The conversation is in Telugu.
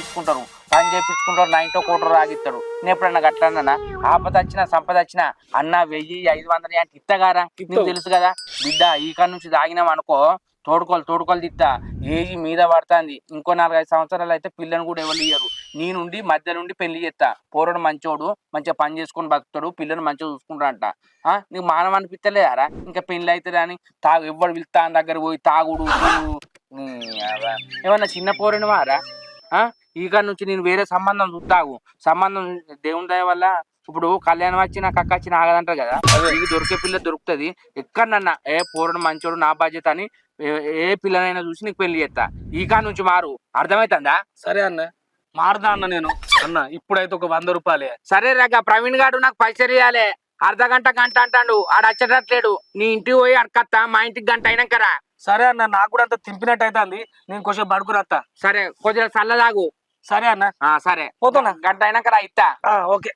చేపించుకుంటారు నైన్టో కోటో రాగిస్తారు. నేను ఎప్పుడన్నా గట్లన్నా ఆపద వచ్చినా సంపద వచ్చినా అన్న 1000 500 అంటే ఇత్తగారా, నీకు తెలుసు కదా బిడ్డ. ఈ కాడ నుంచి తాగినాం అనుకో తోడుకోలు తిత్తా. ఏజీ మీద పడుతుంది. ఇంకో 4-5 సంవత్సరాలు అయితే పిల్లని కూడా ఎవరు ఇయ్యరు. నీ నుండి మధ్య నుండి పెళ్లి చేస్తా. పోరడు మంచోడు, మంచిగా పని చేసుకొని బతుకుతాడు, పిల్లని మంచిగా చూసుకుంటా అంట. నీకు మానవ అనిపించలేదారా ఇంకా పెళ్లి అవుతుంది అని ఎవ్వడు పిలుస్తా దగ్గర పోయి తాగుడు ఏమన్నా చిన్న పోరని వారా? ఈ కాడ నుంచి నేను వేరే సంబంధం చూస్తాగు. సంబంధం దేవుని దయ వల్ల ఇప్పుడు కళ్యాణం వచ్చి నాకు అక్క వచ్చి ఆగదంటారు కదా, నీకు దొరికే పిల్ల దొరుకుతుంది. ఎక్కడన్నా పోరడు మంచోడు నా బాధ్యత అని ఏ పిల్లనైనా చూసి నీకు పెళ్లి చేస్తా. ఈ కాడ నుంచి మారు, అర్థమవుతుందా? సరే అన్న, మారదా అన్న. నేను అన్న ఇప్పుడైతే ఒక 100 రూపాయలే. సరే రాగా ప్రవీణ్ గారు నాకు పైసలు ఇవ్వాలి. అర్ధగంట గంట అంటాడు, ఆడ వచ్చేటట్లేడు. నీ ఇంటికి పోయి అడకత్తా, మా ఇంటికి గంట అయినాకరా. సరే అన్న, నాకు కూడా అంత తింపినట్టు అవుతుంది. నేను కొంచెం బడుకురత్తా. సరే కొంచెం చల్లదాగు. సరే అన్న, సరే పోతున్నా. గంట అయినాకరా ఇస్తా. ఓకే.